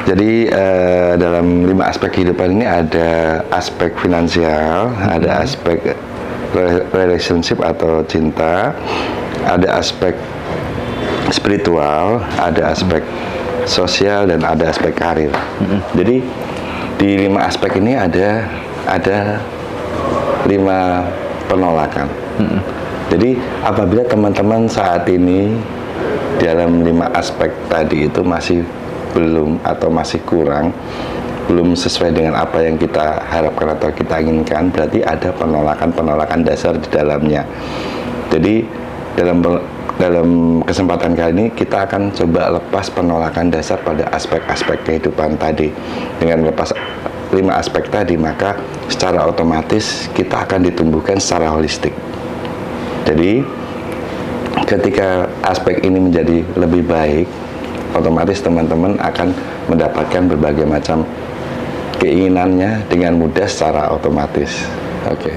Jadi dalam 5 aspek kehidupan ini ada aspek finansial, ada aspek relationship atau cinta, ada aspek spiritual, ada aspek sosial, dan ada aspek karir. Jadi di 5 aspek ini ada 5 penolakan. Jadi apabila teman-teman saat ini dalam 5 aspek tadi itu masih belum atau masih kurang, belum sesuai dengan apa yang kita harapkan atau kita inginkan, berarti ada penolakan dasar di dalamnya. Jadi dalam kesempatan kali ini kita akan coba lepas penolakan dasar pada aspek-aspek kehidupan tadi. Dengan melepas 5 aspek tadi, maka secara otomatis kita akan ditumbuhkan secara holistik. Jadi ketika aspek ini menjadi lebih baik, otomatis teman-teman akan mendapatkan berbagai macam keinginannya dengan mudah secara otomatis. Oke.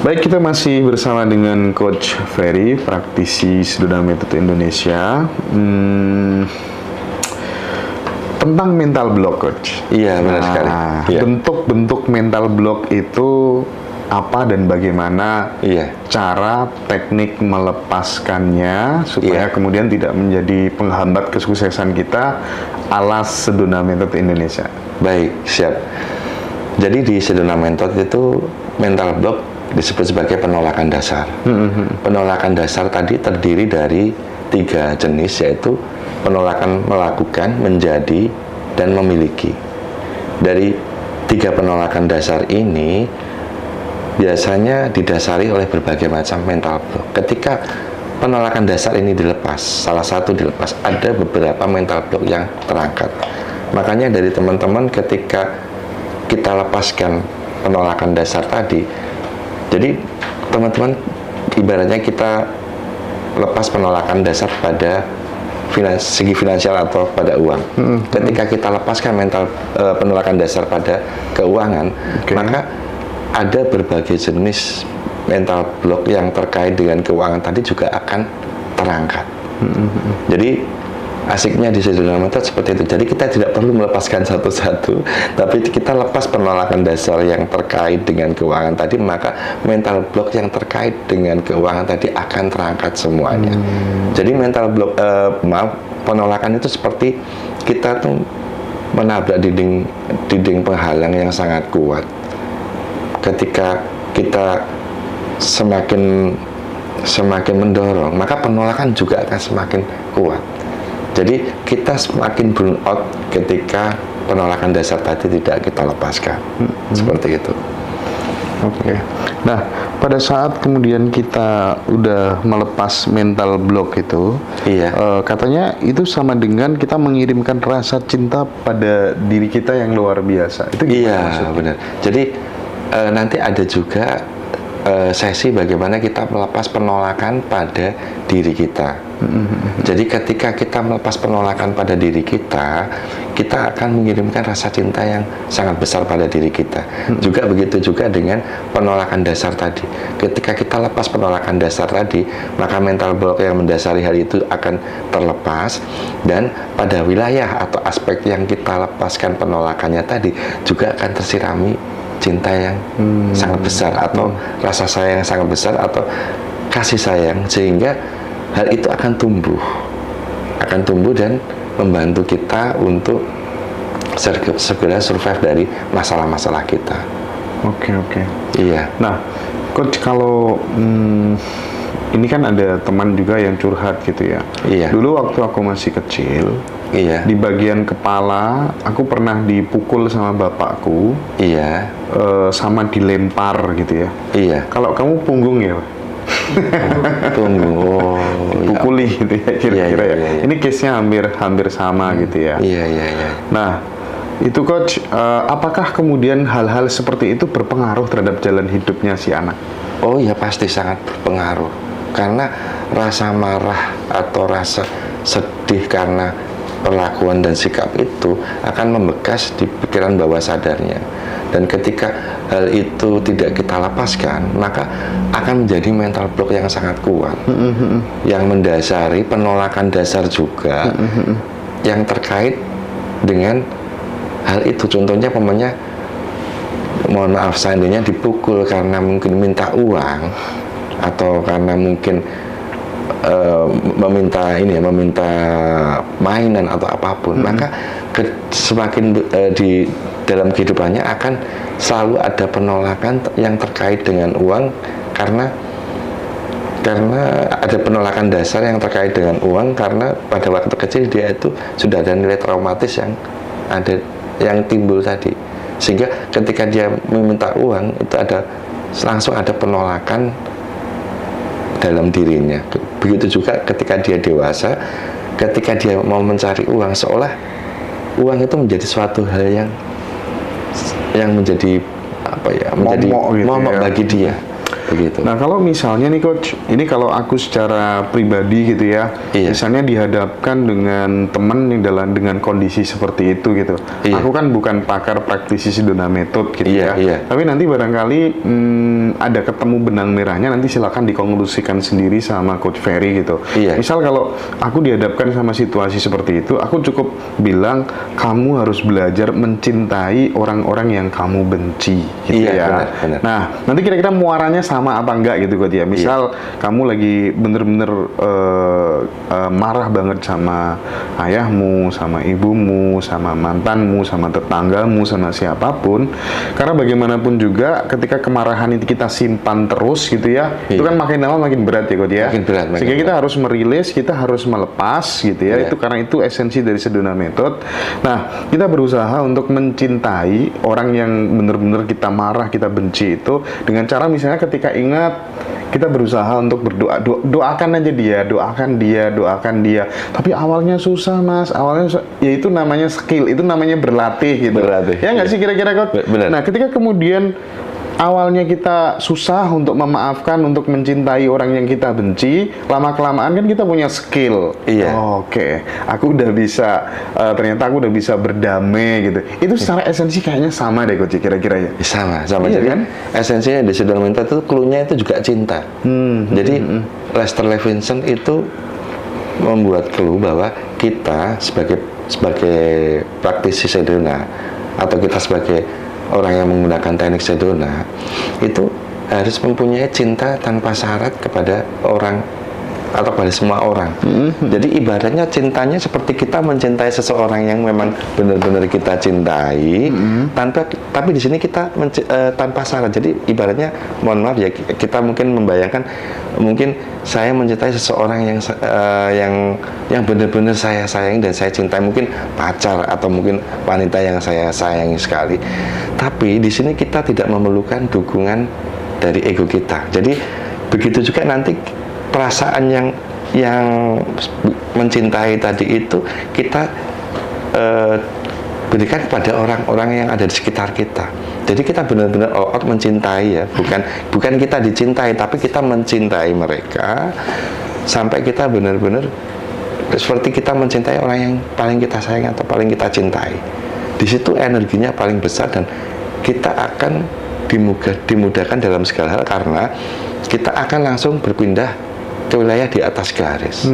Baik, kita masih bersama dengan Coach Ferry, praktisi Sedona Metode Indonesia. Tentang mental block, Coach. Iya, benar sekali. Iya. Bentuk-bentuk mental block itu apa dan bagaimana cara teknik melepaskannya supaya kemudian tidak menjadi penghambat kesuksesan kita ala Sedona Metode Indonesia. Baik, siap. Jadi di Sedona Metode itu mental block disebut sebagai penolakan dasar. Penolakan dasar tadi terdiri dari 3 jenis, yaitu penolakan melakukan, menjadi, dan memiliki. Dari 3 penolakan dasar ini biasanya didasari oleh berbagai macam mental block. Ketika penolakan dasar ini dilepas, salah satu dilepas, ada beberapa mental block yang terangkat. Makanya dari teman-teman ketika kita lepaskan penolakan dasar tadi, jadi teman-teman ibaratnya kita lepas penolakan dasar pada segi finansial atau pada uang. Ketika kita lepaskan penolakan dasar pada keuangan, maka ada berbagai jenis mental block yang terkait dengan keuangan tadi juga akan terangkat. Jadi asiknya di Sedona Metode seperti itu. Jadi kita tidak perlu melepaskan satu-satu, tapi kita lepas penolakan dasar yang terkait dengan keuangan tadi, maka mental block yang terkait dengan keuangan tadi akan terangkat semuanya. Jadi mental block, penolakan itu seperti kita tuh menabrak dinding penghalang yang sangat kuat. Ketika kita semakin mendorong, maka penolakan juga akan semakin kuat. Jadi kita semakin burn out ketika penolakan dasar tadi tidak kita lepaskan. Seperti itu. Oke. Nah, pada saat kemudian kita udah melepas mental block itu, katanya itu sama dengan kita mengirimkan rasa cinta pada diri kita yang luar biasa. Itu gimana maksudnya? Benar. Jadi nanti ada juga sesi bagaimana kita melepas penolakan pada diri kita. Jadi ketika kita melepas penolakan pada diri kita, kita akan mengirimkan rasa cinta yang sangat besar pada diri kita. Juga begitu juga dengan penolakan dasar tadi. Ketika kita lepas penolakan dasar tadi, maka mental block yang mendasari hal itu akan terlepas, dan pada wilayah atau aspek yang kita lepaskan penolakannya tadi juga akan tersirami cinta yang sangat besar, atau rasa sayang yang sangat besar, atau kasih sayang, sehingga hal itu akan tumbuh dan membantu kita untuk segera survive dari masalah-masalah kita. Oke. Iya. Nah, Coach, kalau ini kan ada teman juga yang curhat gitu ya. Iya. Dulu waktu aku masih kecil, di bagian kepala aku pernah dipukul sama bapakku. Iya. Sama dilempar gitu ya. Iya. Kalau kamu punggung ya? Punggung. Dipukuli gitu ya kira-kira ya. Ini case-nya hampir sama gitu ya. Iya. Nah, itu Coach, apakah kemudian hal-hal seperti itu berpengaruh terhadap jalan hidupnya si anak? Oh ya, pasti sangat berpengaruh. Karena rasa marah atau rasa sedih karena perlakuan dan sikap itu akan membekas di pikiran bawah sadarnya. Dan ketika hal itu tidak kita lepaskan, maka akan menjadi mental block yang sangat kuat, yang mendasari penolakan dasar juga, yang terkait dengan hal itu. Contohnya, mohon maaf, seandainya dipukul karena mungkin minta uang, atau karena mungkin meminta mainan atau apapun, maka semakin di dalam kehidupannya akan selalu ada penolakan yang terkait dengan uang, karena ada penolakan dasar yang terkait dengan uang, karena pada waktu kecil dia itu sudah ada nilai traumatis yang timbul tadi, sehingga ketika dia meminta uang itu langsung ada penolakan dalam dirinya. Begitu juga ketika dia dewasa, ketika dia mau mencari uang, seolah uang itu menjadi suatu hal yang menjadi menjadi momok bagi dia. Begitu. Nah, kalau misalnya nih Coach, ini kalau aku secara pribadi gitu ya, misalnya dihadapkan dengan teman yang dengan kondisi seperti itu gitu. Aku kan bukan pakar praktisi Sedona Method gitu ya. Tapi nanti barangkali ada ketemu benang merahnya, nanti silakan dikonklusikan sendiri sama Coach Ferry gitu. Misal kalau aku dihadapkan sama situasi seperti itu, aku cukup bilang kamu harus belajar mencintai orang-orang yang kamu benci gitu ya. Benar. Nah, nanti kira-kira muaranya sama apa enggak gitu Coach ya. Misal kamu lagi bener-bener marah banget sama ayahmu, sama ibumu, sama mantanmu, sama tetanggamu, sama siapapun, karena bagaimanapun juga ketika kemarahan itu kita simpan terus gitu ya, itu kan makin lama makin berat ya Coach ya. Sehingga kita harus merilis, kita harus melepas gitu ya. Itu karena itu esensi dari Sedona Method. Nah, kita berusaha untuk mencintai orang yang benar-benar kita marah, kita benci itu dengan cara misalnya ketika ingat, kita berusaha untuk berdoa, doakan aja dia, doakan dia. Tapi awalnya susah Mas, ya itu namanya skill, itu namanya berlatih gitu. Ya nggak sih kira-kira Coach? Nah, ketika kemudian awalnya kita susah untuk memaafkan, untuk mencintai orang yang kita benci, lama-kelamaan kan kita punya skill. Oke, aku udah bisa, ternyata aku udah bisa berdamai gitu. Itu secara esensi kayaknya sama deh Coach, kira-kira ya? Sama. Jadi kan esensinya di Sedona Method itu clue-nya itu juga cinta. Jadi Lester Levinson itu membuat clue bahwa kita sebagai praktisi Sedona, atau kita sebagai orang yang menggunakan teknik Sedona, itu harus mempunyai cinta tanpa syarat kepada orang atau pada semua orang. Jadi ibaratnya cintanya seperti kita mencintai seseorang yang memang benar-benar kita cintai, tapi di sini kita tanpa syarat. Jadi ibaratnya, mohon maaf ya, kita mungkin membayangkan, mungkin saya mencintai seseorang yang benar-benar saya sayangi dan saya cintai, mungkin pacar atau mungkin wanita yang saya sayangi sekali. Tapi di sini kita tidak memerlukan dukungan dari ego kita. Jadi begitu juga nanti perasaan yang mencintai tadi itu kita berikan kepada orang-orang yang ada di sekitar kita. Jadi kita benar-benar all out mencintai ya, bukan kita dicintai, tapi kita mencintai mereka sampai kita benar-benar seperti kita mencintai orang yang paling kita sayang atau paling kita cintai. Di situ energinya paling besar dan kita akan dimudahkan dalam segala hal, karena kita akan langsung berpindah ke wilayah di atas garis.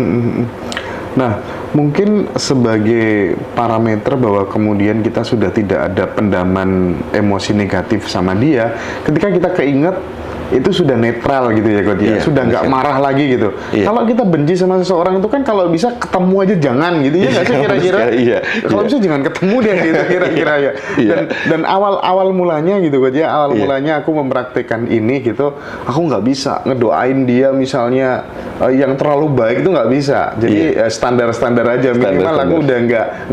Nah, mungkin sebagai parameter bahwa kemudian kita sudah tidak ada pendaman emosi negatif sama dia, ketika kita keinget itu sudah netral gitu ya Coach ya, sudah nggak marah lagi gitu. Kalau kita benci sama seseorang itu kan kalau bisa ketemu aja jangan gitu ya nggak sih kira-kira? Kalau bisa jangan ketemu deh gitu kira-kira ya. Dan awal mulanya gitu Coach ya, mulanya aku mempraktikkan ini gitu, aku nggak bisa ngedoain dia misalnya yang terlalu baik itu nggak bisa. Jadi standar-standar aja, minimal aku udah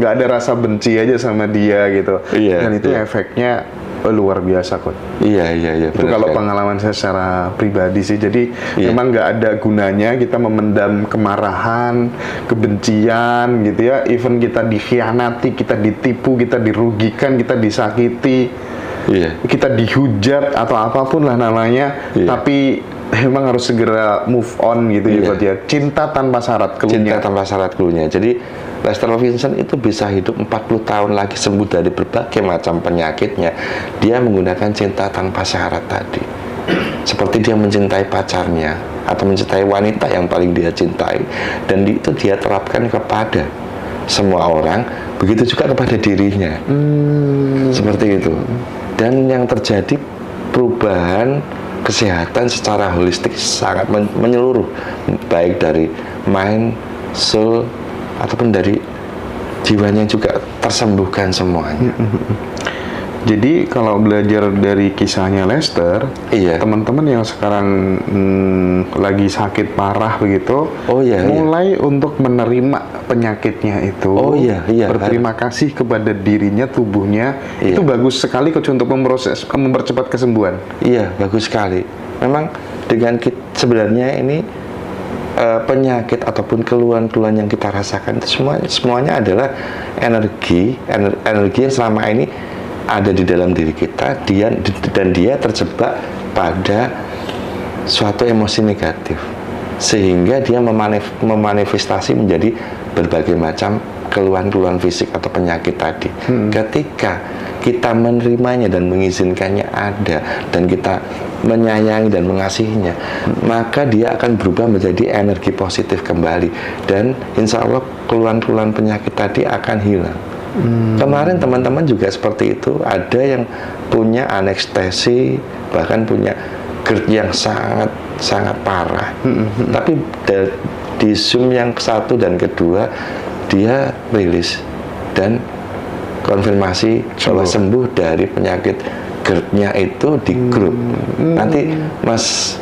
nggak ada rasa benci aja sama dia gitu. Dan itu efeknya luar biasa Coach. Itu kalau pengalaman saya secara pribadi sih. Jadi memang nggak ada gunanya kita memendam kemarahan, kebencian gitu ya. Even kita dikhianati, kita ditipu, kita dirugikan, kita disakiti, kita dihujat atau apapun lah namanya. Tapi emang harus segera move on gitu ya Coach ya. Cinta tanpa syarat cluenya. Cinta tanpa syarat cluenya. Jadi Lester Vincent itu bisa hidup 40 tahun lagi sembuh dari berbagai macam penyakitnya. Dia menggunakan cinta tanpa syarat tadi. Seperti dia mencintai pacarnya atau mencintai wanita yang paling dia cintai, dan itu dia terapkan kepada semua orang, begitu juga kepada dirinya. Seperti itu. Dan yang terjadi perubahan kesehatan secara holistik sangat menyeluruh, baik dari mind, soul, ataupun dari jiwanya juga tersembuhkan semuanya. Jadi kalau belajar dari kisahnya Lester, teman-teman yang sekarang lagi sakit parah begitu, mulai untuk menerima penyakitnya itu, berterima kasih kepada dirinya, tubuhnya, itu bagus sekali Coach untuk mempercepat kesembuhan. Iya, bagus sekali. Memang dengan sebenarnya ini penyakit ataupun keluhan-keluhan yang kita rasakan itu semuanya adalah energi yang selama ini ada di dalam diri kita, dan dia terjebak pada suatu emosi negatif, sehingga dia memanifestasi menjadi berbagai macam keluhan-keluhan fisik atau penyakit tadi. Ketika kita menerimanya dan mengizinkannya ada, dan kita menyayangi dan mengasihinya, maka dia akan berubah menjadi energi positif kembali, dan insya Allah keluhan-keluhan penyakit tadi akan hilang. Kemarin teman-teman juga seperti itu, ada yang punya anestesi, bahkan punya GERD yang sangat parah. Tapi di Zoom yang satu dan kedua dia rilis dan konfirmasi bahwa sembuh dari penyakit GERD-nya itu di grup. Nanti Mas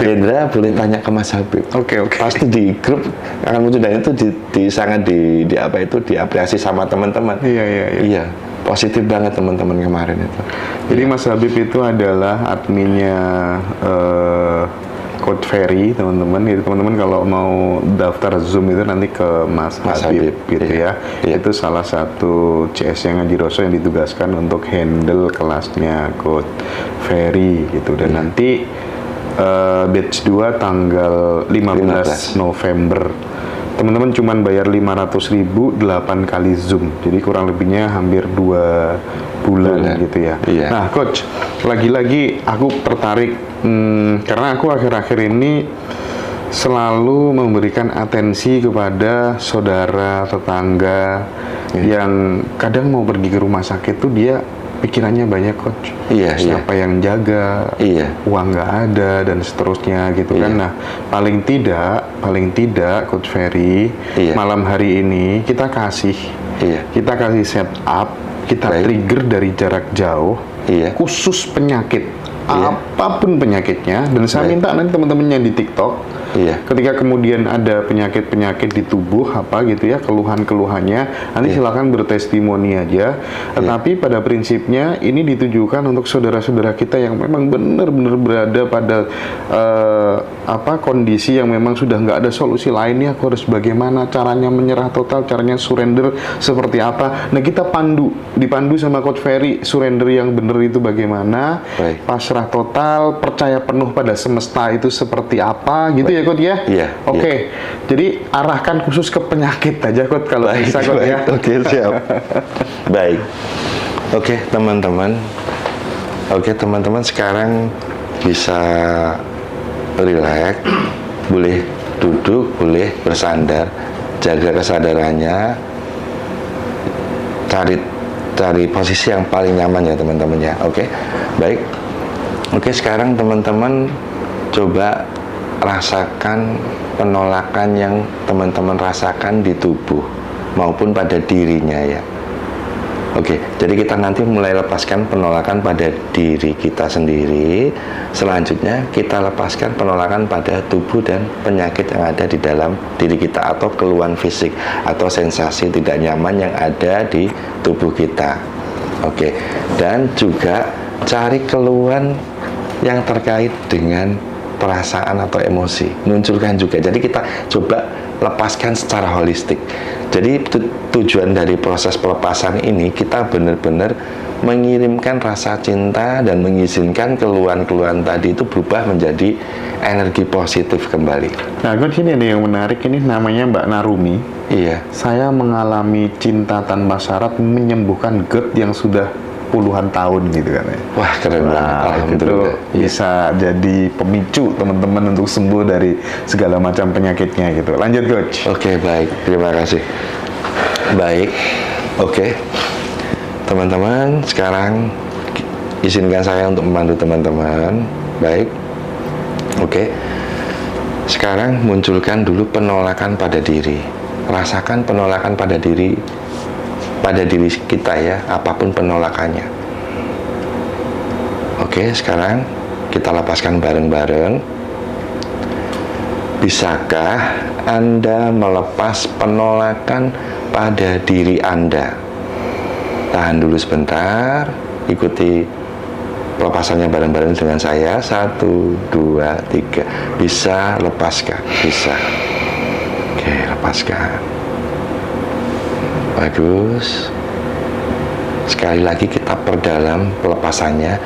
Hendra boleh tanya ke Mas Habib. Oke. Pasti di grup akan muncul, dan itu sangat diapresiasi sama teman-teman. Iya. Positif banget teman-teman kemarin itu. Jadi Mas Habib itu adalah adminnya Coach Ferry, teman-teman. Itu teman-teman kalau mau daftar Zoom itu nanti ke Mas Habib gitu ya. Itu salah satu CS yang Ngajiroso yang ditugaskan untuk handle kelasnya Coach Ferry gitu. Dan nanti batch 2 tanggal 15 November. Teman-teman cuman bayar 500.000 8 kali Zoom. Jadi kurang lebihnya hampir 2 bulan gitu ya. Nah, Coach, lagi-lagi aku tertarik karena aku akhir-akhir ini selalu memberikan atensi kepada saudara, tetangga yang kadang mau pergi ke rumah sakit tuh dia pikirannya banyak Coach. Siapa yang jaga, uang nggak ada dan seterusnya gitu kan. Nah, paling tidak Coach Ferry, malam hari ini kita kasih setup, kita trigger dari jarak jauh, khusus penyakit, apapun penyakitnya. Dan saya minta nanti teman-temannya di TikTok, ketika kemudian ada penyakit-penyakit di tubuh apa gitu ya, keluhan-keluhannya, nanti silakan bertestimoni aja. Tetapi pada prinsipnya ini ditujukan untuk saudara-saudara kita yang memang benar-benar berada pada kondisi yang memang sudah nggak ada solusi lainnya. Aku harus bagaimana caranya menyerah total, caranya surrender seperti apa. Nah, kita dipandu sama Coach Ferry, surrender yang benar itu bagaimana, pasrah total, percaya penuh pada semesta itu seperti apa gitu ya Coach ya. Oke. Jadi arahkan khusus ke penyakit aja Coach kalau bisa Coach ya. Oke, siap. Baik. Oke, teman-teman. Sekarang bisa relax, boleh duduk, boleh bersandar, jaga kesadarannya, cari posisi yang paling nyaman ya teman-teman ya. Oke, baik. Oke, sekarang teman-teman coba rasakan penolakan yang teman-teman rasakan di tubuh maupun pada dirinya ya. Oke, jadi kita nanti mulai lepaskan penolakan pada diri kita sendiri. Selanjutnya kita lepaskan penolakan pada tubuh dan penyakit yang ada di dalam diri kita, atau keluhan fisik atau sensasi tidak nyaman yang ada di tubuh kita. Oke, dan juga cari keluhan yang terkait dengan perasaan atau emosi, munculkan juga. Jadi kita coba lepaskan secara holistik. Jadi tujuan dari proses pelepasan ini, kita benar-benar mengirimkan rasa cinta dan mengizinkan keluhan-keluhan tadi itu berubah menjadi energi positif kembali. Nah, Coach, ini nih yang menarik, ini namanya Mbak Narumi. Iya. Saya mengalami cinta tanpa syarat menyembuhkan GERD yang sudah puluhan tahun gitu kan ya. Wah, keren banget. Alhamdulillah. Itu bisa jadi pemicu teman-teman untuk sembuh dari segala macam penyakitnya gitu. Lanjut, Coach. Oke, baik. Terima kasih. Baik. Oke. Teman-teman, sekarang izinkan saya untuk membantu teman-teman. Baik. Oke. Sekarang munculkan dulu penolakan pada diri. Rasakan penolakan pada diri kita ya, apapun penolakannya. Oke, sekarang kita lepaskan bareng-bareng. Bisakah Anda melepas penolakan pada diri Anda? Tahan dulu sebentar, ikuti pelepasannya bareng-bareng dengan saya. 1, 2, 3. Bisa, lepaskan. Bisa. Oke, lepaskan. Bagus. Sekali lagi kita perdalam pelepasannya.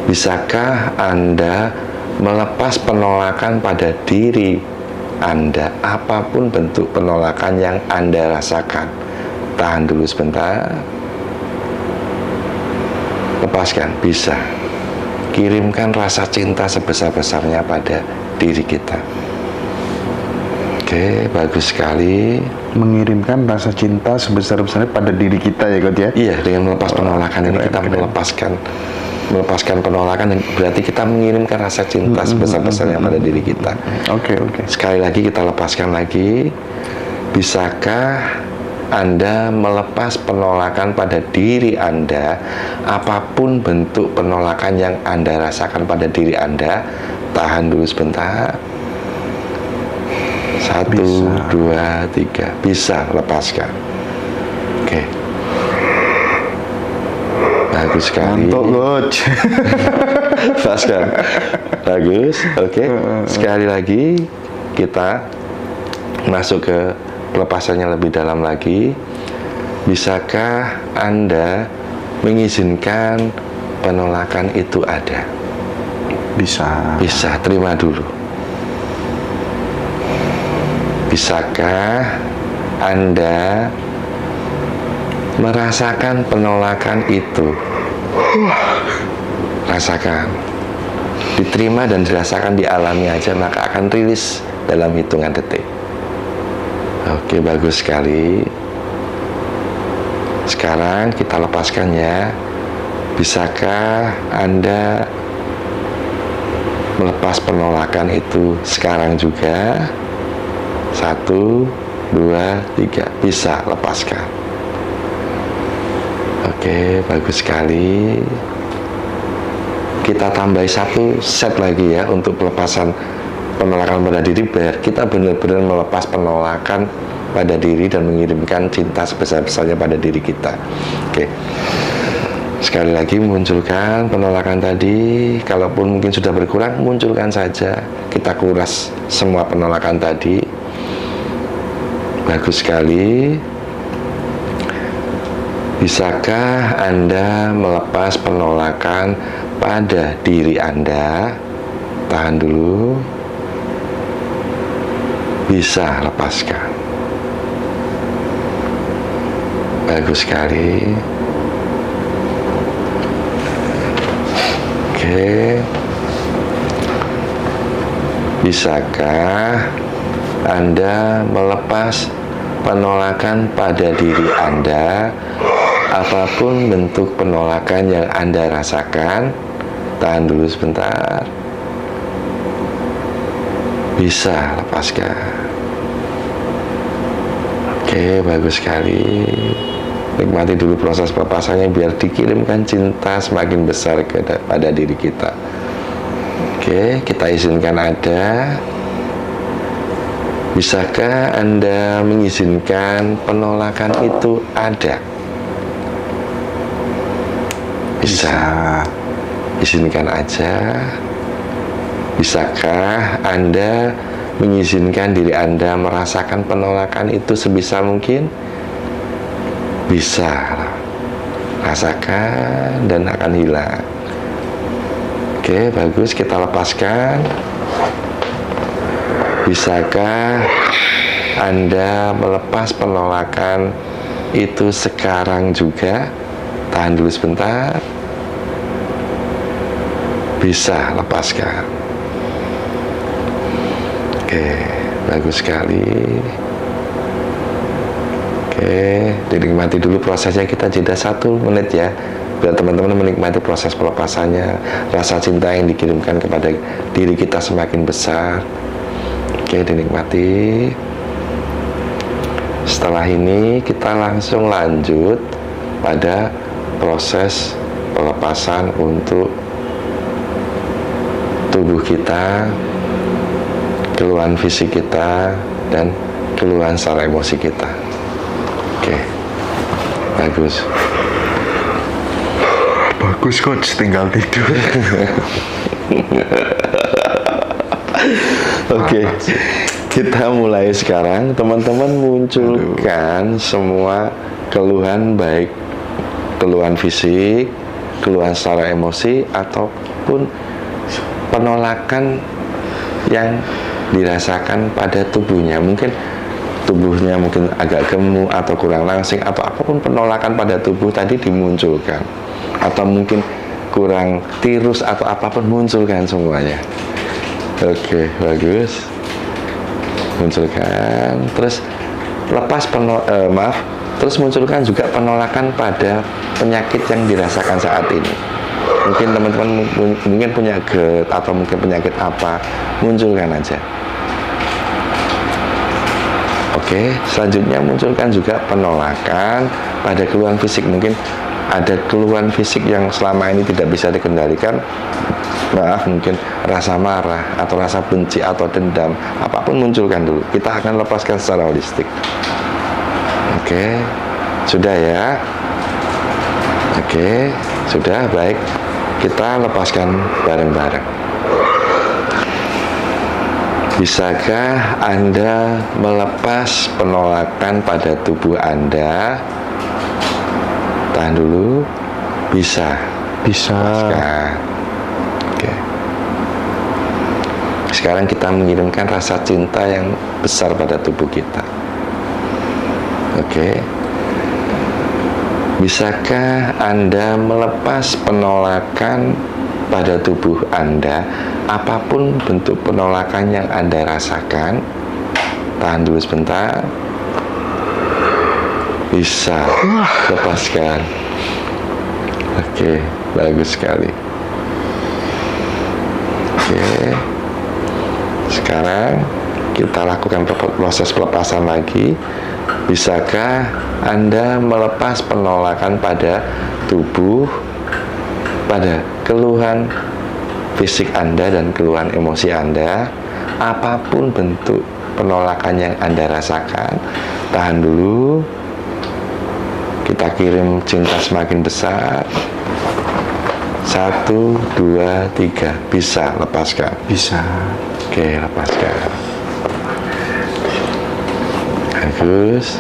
Bisakah Anda melepas penolakan pada diri Anda, apapun bentuk penolakan yang Anda rasakan? Tahan dulu sebentar. Lepaskan, bisa. Kirimkan rasa cinta sebesar-besarnya pada diri kita. Oke, bagus sekali. Mengirimkan rasa cinta sebesar-besarnya pada diri kita ya, Coach ya? Iya, dengan melepas penolakan ini kita melepaskan penolakan, dan berarti kita mengirimkan rasa cinta sebesar-besarnya pada diri kita. Oke. Sekali lagi kita lepaskan lagi. Bisakah Anda melepas penolakan pada diri Anda, apapun bentuk penolakan yang Anda rasakan pada diri Anda? Tahan dulu sebentar. 1, 2, 3. Bisa, lepaskan. Oke. Bagus sekali. Mantap, Coach. Lepaskan. Bagus. Oke. Sekali lagi kita masuk ke pelepasannya lebih dalam lagi. Bisakah Anda mengizinkan penolakan itu ada? Bisa. Bisa, terima dulu. Bisakah Anda merasakan penolakan itu? Rasakan. Diterima dan dirasakan, dialami aja, maka akan rilis dalam hitungan detik. Oke, bagus sekali. Sekarang kita lepaskan ya. Bisakah Anda melepas penolakan itu sekarang juga? 1, 2, 3. Bisa, lepaskan. Oke, bagus sekali. Kita tambah 1 set lagi ya untuk pelepasan penolakan pada diri, biar kita benar-benar melepas penolakan pada diri dan mengirimkan cinta sebesar-besarnya pada diri kita. Oke. Sekali lagi munculkan penolakan tadi. Kalaupun mungkin sudah berkurang, munculkan saja. Kita kuras semua penolakan tadi. Bagus sekali. Bisakah Anda melepas penolakan pada diri Anda? Tahan dulu. Bisa, lepaskan. Bagus sekali. Oke. Bisakah Anda melepas penolakan pada diri Anda, apapun bentuk penolakan yang Anda rasakan? Tahan dulu sebentar. Bisa, lepaskan. Oke, bagus sekali. Nikmati dulu proses pelepasannya biar dikirimkan cinta semakin besar pada diri kita. Oke, kita izinkan ada. Bisakah Anda mengizinkan penolakan itu ada? Bisa. Izinkan aja. Bisakah Anda mengizinkan diri Anda merasakan penolakan itu sebisa mungkin? Bisa. Rasakan dan akan hilang. Oke, bagus, kita lepaskan. Bisakah Anda melepas penolakan itu sekarang juga? Tahan dulu sebentar. Bisa, lepaskan. Oke, bagus sekali. Oke, dinikmati dulu prosesnya. Kita jeda 1 menit ya, biar teman-teman menikmati proses pelepasannya. Rasa cinta yang dikirimkan kepada diri kita semakin besar. Oke, dinikmati. Setelah ini kita langsung lanjut pada proses pelepasan untuk tubuh kita, keluhan fisik kita, dan keluhan secara emosi kita. Oke, bagus. Bagus coach, tinggal tidur. Oke, kita mulai sekarang. Teman-teman munculkan semua keluhan, baik keluhan fisik, keluhan secara emosi, ataupun penolakan yang dirasakan pada tubuhnya. Mungkin tubuhnya mungkin agak gemuk atau kurang langsing, atau apapun penolakan pada tubuh tadi dimunculkan, atau mungkin kurang tirus atau apapun, munculkan semuanya. Oke, bagus. Munculkan, terus lepas terus munculkan juga penolakan pada penyakit yang dirasakan saat ini. Mungkin teman-teman mungkin punya GERD atau mungkin penyakit apa, munculkan aja. Oke, selanjutnya munculkan juga penolakan pada keluhan fisik. Mungkin ada keluhan fisik yang selama ini tidak bisa dikendalikan. Mungkin rasa marah atau rasa benci atau dendam, apapun munculkan dulu. Kita akan lepaskan secara holistik. Oke, sudah ya. Oke, sudah, baik. Kita lepaskan bareng-bareng. Bisakah Anda melepas penolakan pada tubuh Anda? Tahan dulu. Bisa. Lepaskan. Oke. Sekarang kita mengirimkan rasa cinta yang besar pada tubuh kita. Oke. Bisakah Anda melepas penolakan pada tubuh Anda, apapun bentuk penolakan yang Anda rasakan? Tahan dulu sebentar. Bisa. Lepaskan. Oke, bagus sekali. Oke. Sekarang kita lakukan proses pelepasan lagi. Bisakah Anda melepas penolakan pada tubuh, pada keluhan fisik Anda dan keluhan emosi Anda, apapun bentuk penolakan yang Anda rasakan? Tahan dulu. Kita kirim cinta semakin besar. 1, 2, 3. Bisa, lepaskan. Bisa. Oke, lepaskan. Bagus.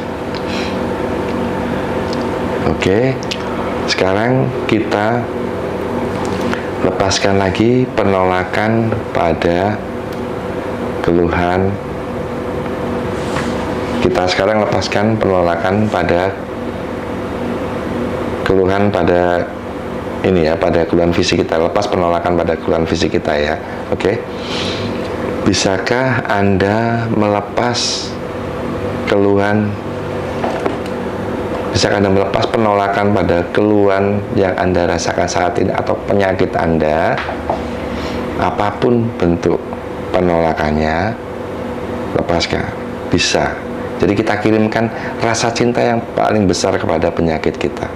Oke, sekarang kita lepaskan lagi penolakan pada keluhan. Kita sekarang lepaskan penolakan pada keluhan pada ini ya, pada keluhan fisik kita. Lepas penolakan pada keluhan fisik kita ya. Oke. Bisakah Anda melepas keluhan? Bisakah Anda melepas penolakan pada keluhan yang Anda rasakan saat ini atau penyakit Anda, apapun bentuk penolakannya? Lepaskan. Bisa. Jadi kita kirimkan rasa cinta yang paling besar kepada penyakit kita.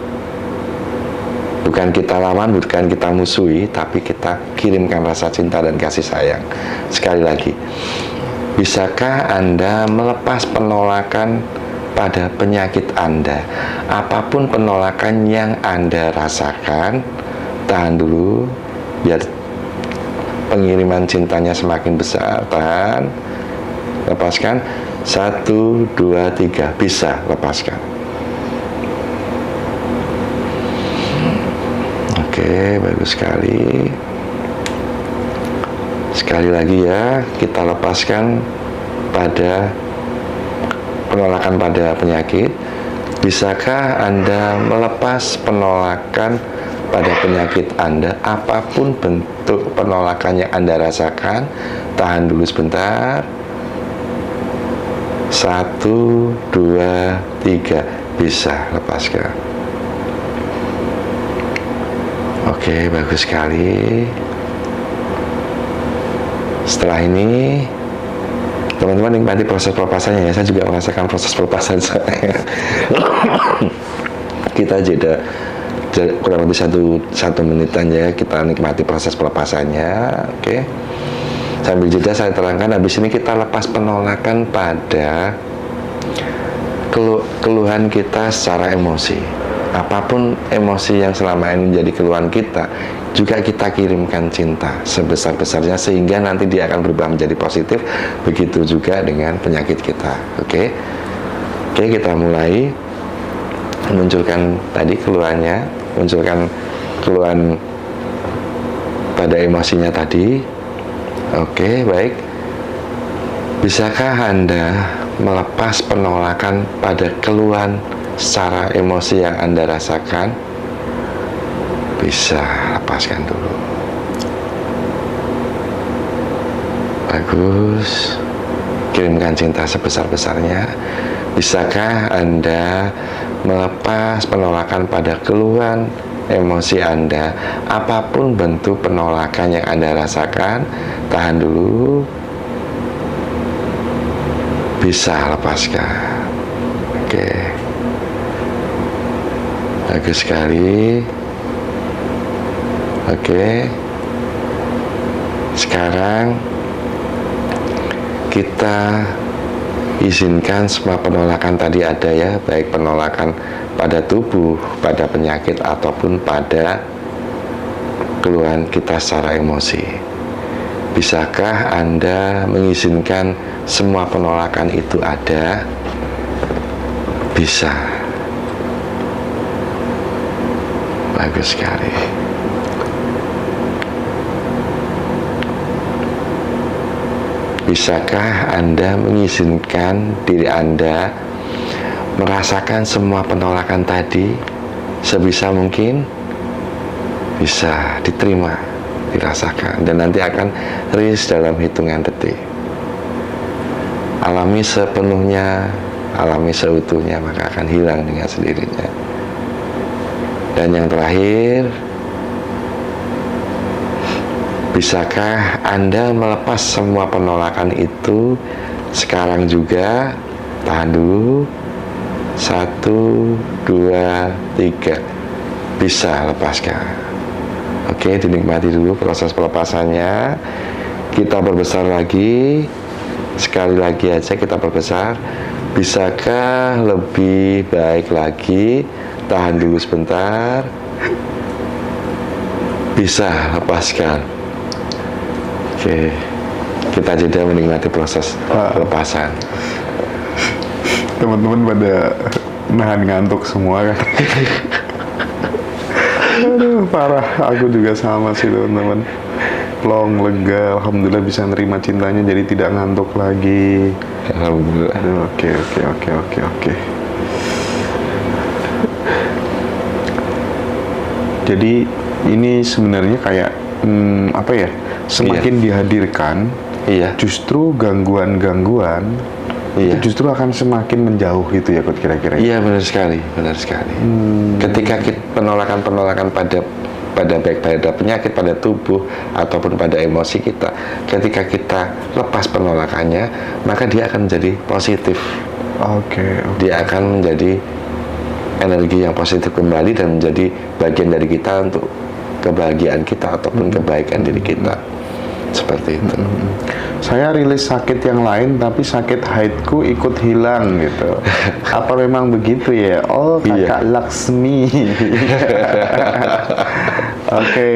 Bukan kita lawan, bukan kita musuhi, tapi kita kirimkan rasa cinta dan kasih sayang. Sekali lagi, bisakah Anda melepas penolakan pada penyakit Anda, apapun penolakan yang Anda rasakan? Tahan dulu, biar pengiriman cintanya semakin besar. Tahan, lepaskan. 1, 2, 3, bisa lepaskan. Oke, bagus sekali. Sekali lagi ya, kita lepaskan pada penolakan pada penyakit. Bisakah Anda melepas penolakan pada penyakit Anda, apapun bentuk penolakan yang Anda rasakan? Tahan dulu sebentar. 1, 2, 3, bisa lepaskan. Oke, bagus sekali. Setelah ini teman-teman nikmati proses pelepasannya ya. Saya juga merasakan proses pelepasan saya. Kita jeda kurang lebih satu menitan ya, kita nikmati proses pelepasannya. Oke. Sambil jeda saya terangkan, habis ini kita lepas penolakan pada keluhan kita secara emosi. Apapun emosi yang selama ini menjadi keluhan kita, juga kita kirimkan cinta sebesar-besarnya sehingga nanti dia akan berubah menjadi positif. Begitu juga dengan penyakit kita. Oke, kita mulai munculkan tadi keluhannya, munculkan keluhan pada emosinya tadi. Oke, baik. Bisakah Anda melepas penolakan pada keluhan secara emosi yang Anda rasakan? Bisa, lepaskan dulu. Bagus. Kirimkan cinta sebesar-besarnya. Bisakah Anda melepas penolakan pada keluhan emosi Anda, apapun bentuk penolakan yang Anda rasakan? Tahan dulu. Bisa, lepaskan. Oke. Bagus sekali. Oke. Sekarang kita izinkan semua penolakan tadi ada ya, baik penolakan pada tubuh, pada penyakit, ataupun pada keluhan kita secara emosi. Bisakah Anda mengizinkan semua penolakan itu ada? Bisa. Bagus sekali. Bisakah Anda mengizinkan diri Anda merasakan semua penolakan tadi sebisa mungkin? Bisa diterima, dirasakan, dan nanti akan rilis dalam hitungan detik. Alami sepenuhnya, alami seutuhnya, maka akan hilang dengan sendirinya. Dan yang terakhir, bisakah Anda melepas semua penolakan itu sekarang juga? Tahan dulu. 1, 2, 3. Bisa, lepaskan. Oke, dinikmati dulu proses pelepasannya. Kita perbesar lagi. Sekali lagi aja kita perbesar. Bisakah lebih baik lagi? Tahan dulu sebentar. Bisa, lepaskan. Oke, kita jeda menikmati proses pelepasan. Teman-teman pada nahan ngantuk semua kan. Aduh, parah. Aku juga sama sih teman-teman. Plong, lega, alhamdulillah bisa nerima cintanya jadi tidak ngantuk lagi. Alhamdulillah. Aduh, oke. Jadi ini sebenarnya kayak apa ya? Semakin dihadirkan, justru gangguan-gangguan itu justru akan semakin menjauh gitu ya, kira-kira. Iya, benar sekali. Ketika penolakan pada baik pada penyakit, pada tubuh, ataupun pada emosi kita, ketika kita lepas penolakannya, maka dia akan menjadi positif. Oke. Dia akan menjadi energi yang positif kembali dan menjadi bagian dari kita untuk kebahagiaan kita ataupun kebaikan diri kita. Seperti itu. Saya rilis sakit yang lain tapi sakit haidku ikut hilang gitu. Apa memang begitu ya? Oh, Kakak Laksmi. Oke.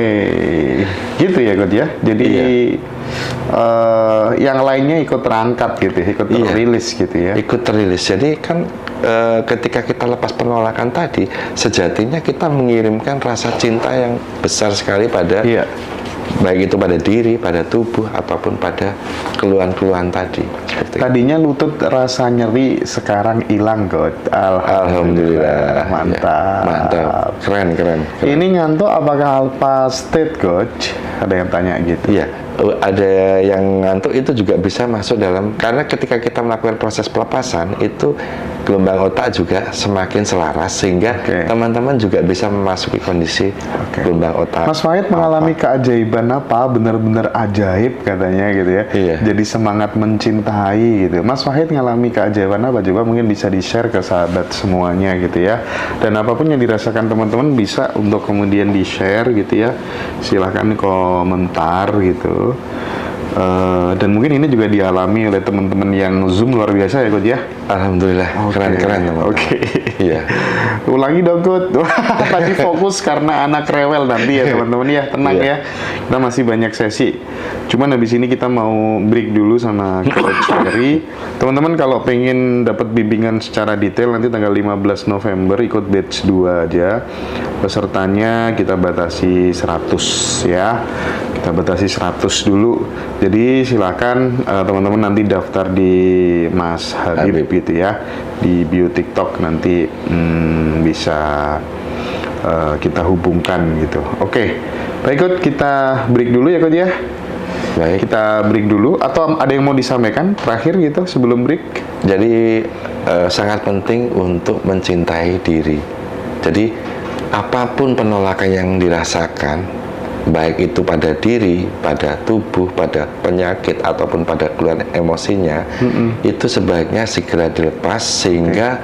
gitu ya Coach ya. Jadi yang lainnya ikut terangkat gitu, ikut terilis gitu ya. Ikut terilis. Jadi kan ketika kita lepas penolakan tadi, sejatinya kita mengirimkan rasa cinta yang besar sekali pada baik itu pada diri, pada tubuh, ataupun pada keluhan-keluhan tadi. Tadinya lutut rasa nyeri, sekarang hilang, Coach. Alhamdulillah. Mantap. Mantap. Keren. Ini ngantuk apakah alpha state, Coach? Ada yang tanya gitu. Iya. Ada yang ngantuk itu juga bisa masuk dalam, karena ketika kita melakukan proses pelepasan itu gelombang otak juga semakin selaras, sehingga teman-teman juga bisa memasuki kondisi gelombang otak. Mas Wahid mengalami keajaiban apa? Benar-benar ajaib katanya gitu ya. Jadi semangat mencintai gitu. Mas Wahid mengalami keajaiban apa? Coba mungkin bisa di-share ke sahabat semuanya gitu ya. Dan apapun yang dirasakan teman-teman bisa untuk kemudian di-share gitu ya. Silahkan komentar gitu. Dan mungkin ini juga dialami oleh teman-teman yang Zoom luar biasa ya Coach ya. Alhamdulillah. Keren teman-teman. Iya. Ulangi dong Coach. Tadi fokus karena anak rewel nanti ya teman-teman ya. Tenang ya. Kita masih banyak sesi. Cuman habis ini kita mau break dulu sama Coach Ferry. Teman-teman kalau pengen dapat bimbingan secara detail nanti tanggal 15 November ikut batch 2 aja. Pesertanya kita batasi 100 ya. Kita batasi 100 dulu. Jadi silakan teman-teman nanti daftar di Mas Habib gitu ya, di bio TikTok nanti bisa kita hubungkan gitu. Oke, baik Coach, kita break dulu ya Coach ya. Baik. Kita break dulu, atau ada yang mau disampaikan terakhir gitu sebelum break? Jadi sangat penting untuk mencintai diri. Jadi apapun penolakan yang dirasakan, baik itu pada diri, pada tubuh, pada penyakit, ataupun pada keluhan emosinya, itu sebaiknya segera dilepas sehingga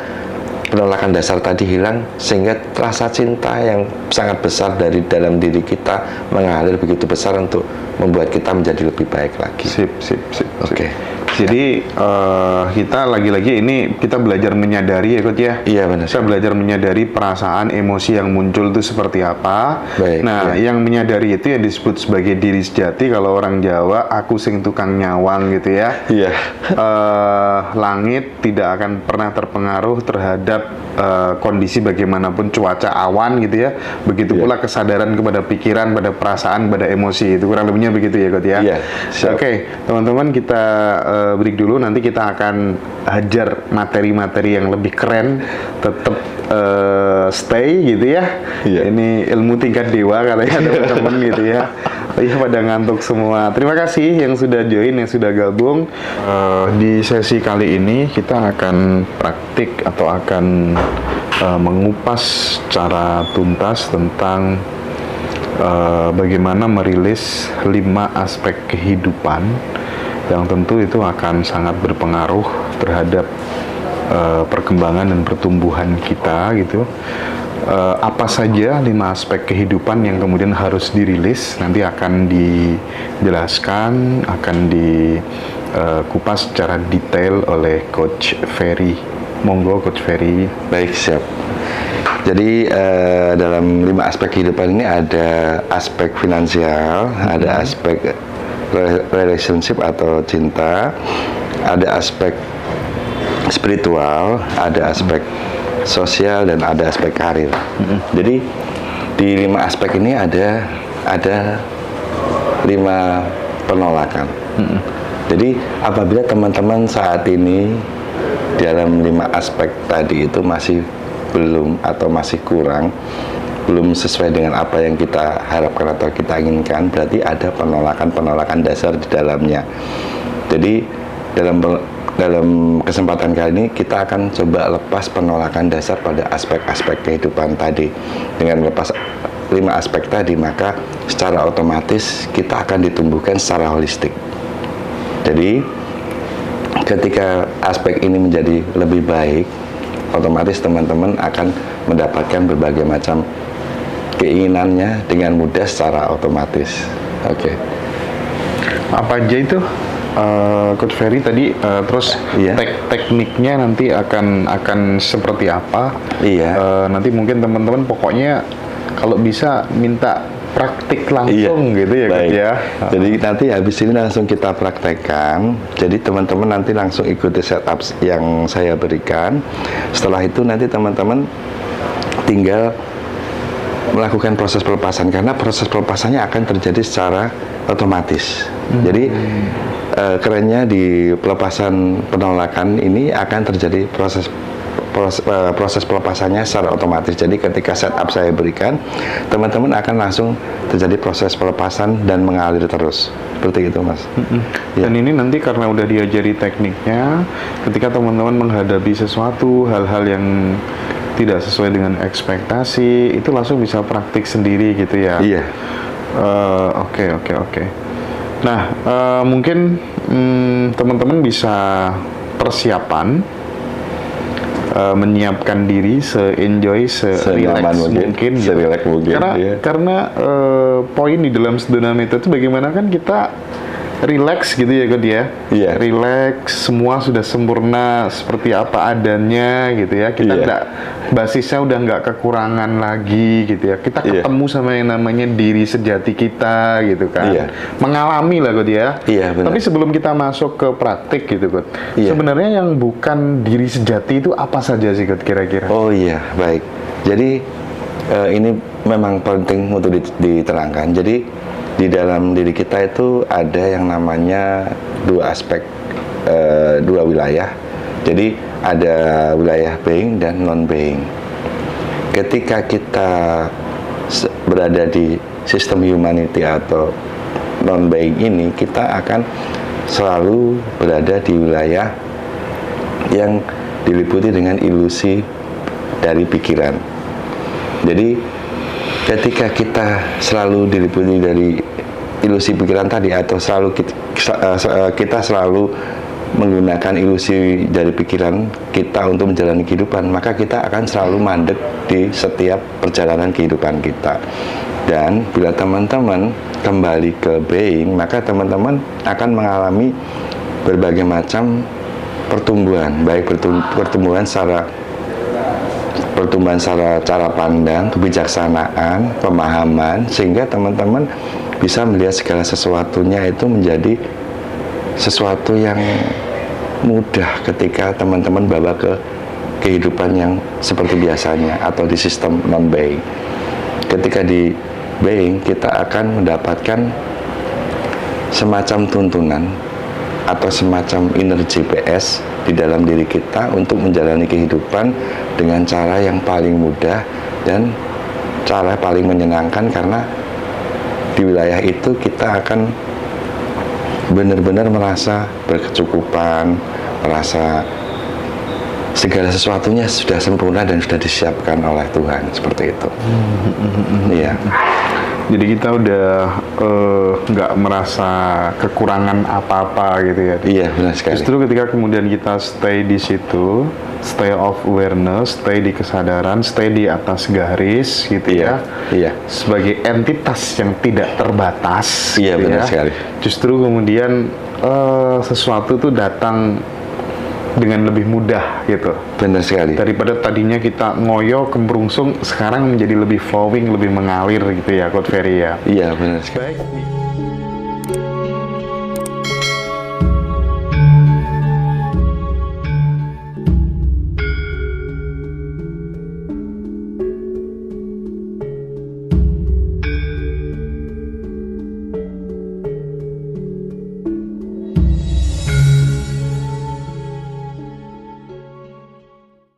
penolakan dasar tadi hilang, sehingga rasa cinta yang sangat besar dari dalam diri kita mengalir begitu besar untuk membuat kita menjadi lebih baik lagi. Sip. Oke. Jadi kita lagi-lagi ini kita belajar menyadari ya Coach ya. Iya benar. Kita belajar menyadari perasaan, emosi yang muncul itu seperti apa. Baik, yang menyadari itu yang disebut sebagai diri sejati. Kalau orang Jawa, aku sing tukang nyawang gitu ya. Iya. Langit tidak akan pernah terpengaruh terhadap kondisi bagaimanapun cuaca awan gitu ya. Begitu pula kesadaran kepada pikiran, pada perasaan, pada emosi. Itu kurang lebihnya begitu ya Coach ya. Iya. Oke, teman-teman kita break dulu, nanti kita akan hajar materi-materi yang lebih keren, tetap stay gitu ya. Ini ilmu tingkat dewa katanya teman-teman gitu ya. Pada ngantuk semua. Terima kasih yang sudah join, yang sudah gabung. Di sesi kali ini kita akan praktik atau akan mengupas secara tuntas tentang bagaimana merilis 5 aspek kehidupan yang tentu itu akan sangat berpengaruh terhadap perkembangan dan pertumbuhan kita gitu. Apa saja 5 aspek kehidupan yang kemudian harus dirilis, nanti akan dijelaskan, akan dikupas secara detail oleh Coach Ferry. Monggo Coach Ferry. Baik, siap. Jadi dalam 5 aspek kehidupan ini ada aspek finansial, ada aspek relationship atau cinta, ada aspek spiritual, ada aspek sosial, dan ada aspek karir. Jadi di 5 aspek ini ada 5 penolakan. Jadi apabila teman-teman saat ini dalam 5 aspek tadi itu masih belum atau masih kurang, belum sesuai dengan apa yang kita harapkan atau kita inginkan, berarti ada penolakan dasar di dalamnya. Jadi dalam kesempatan kali ini kita akan coba lepas penolakan dasar pada aspek-aspek kehidupan tadi. Dengan melepas 5 aspek tadi, maka secara otomatis kita akan ditumbuhkan secara holistik. Jadi ketika aspek ini menjadi lebih baik, otomatis teman-teman akan mendapatkan berbagai macam keinginannya dengan mudah secara otomatis. Oke. Apa aja itu Coach Ferry tadi, terus tekniknya nanti akan seperti apa? Nanti mungkin teman-teman pokoknya kalau bisa minta praktik langsung gitu ya, Coach baik. ya. Jadi nanti habis ini langsung kita praktekkan. Jadi teman-teman nanti langsung ikuti setup yang saya berikan. Setelah itu nanti teman-teman tinggal melakukan proses pelepasan, karena proses pelepasannya akan terjadi secara otomatis. Jadi kerennya di pelepasan penolakan ini akan terjadi proses pelepasannya secara otomatis. Jadi ketika setup saya berikan, teman-teman akan langsung terjadi proses pelepasan dan mengalir terus. Seperti itu, Mas. Dan ini nanti karena udah diajari tekniknya, ketika teman-teman menghadapi sesuatu, hal-hal yang tidak sesuai dengan ekspektasi, itu langsung bisa praktik sendiri gitu ya. Iya. Oke. Nah, mungkin teman-teman bisa persiapan, menyiapkan diri se-enjoy, se-relax mungkin, se-relax mungkin. Karena poin di dalam Sedona Method itu bagaimana kan kita relax gitu ya, God ya. Iya. Relax, semua sudah sempurna seperti apa adanya gitu ya. Kita enggak, basisnya udah nggak kekurangan lagi gitu ya. Kita ketemu sama yang namanya diri sejati kita gitu kan. Iya. Mengalami lah, God ya. Iya, benar. Tapi sebelum kita masuk ke praktik gitu, God. Iya. Sebenarnya yang bukan diri sejati itu apa saja sih, God, kira-kira? Oh iya, baik. Jadi ini memang penting untuk diterangkan. Jadi di dalam diri kita itu ada yang namanya dua aspek, dua wilayah. Jadi ada wilayah being dan non-being. Ketika kita berada di sistem humanity atau non-being ini, kita akan selalu berada di wilayah yang diliputi dengan ilusi dari pikiran. Jadi ketika kita selalu diliputi dari ilusi pikiran tadi, atau selalu kita selalu menggunakan ilusi dari pikiran kita untuk menjalani kehidupan, maka kita akan selalu mandek di setiap perjalanan kehidupan kita. Dan bila teman-teman kembali ke being, maka teman-teman akan mengalami berbagai macam pertumbuhan, baik pertumbuhan secara cara pandang, kebijaksanaan, pemahaman, sehingga teman-teman bisa melihat segala sesuatunya itu menjadi sesuatu yang mudah ketika teman-teman bawa ke kehidupan yang seperti biasanya atau di sistem non-being. Ketika di being, kita akan mendapatkan semacam tuntunan atau semacam inner GPS di dalam diri kita untuk menjalani kehidupan dengan cara yang paling mudah dan cara paling menyenangkan, karena di wilayah itu kita akan benar-benar merasa berkecukupan, merasa segala sesuatunya sudah sempurna dan sudah disiapkan oleh Tuhan, seperti itu. Iya. Jadi kita udah nggak merasa kekurangan apa-apa gitu ya. Iya, benar sekali. Justru ketika kemudian kita stay di situ, stay of awareness, stay di kesadaran, stay di atas garis gitu ya. Iya. Sebagai entitas yang tidak terbatas. Iya, gitu benar ya. sekali. Justru kemudian sesuatu tuh datang dengan lebih mudah gitu. Benar sekali. Daripada tadinya kita ngoyo, kemrungsung, sekarang menjadi lebih flowing, lebih mengalir gitu ya, Coach Ferry ya. Iya, benar sekali. Baik.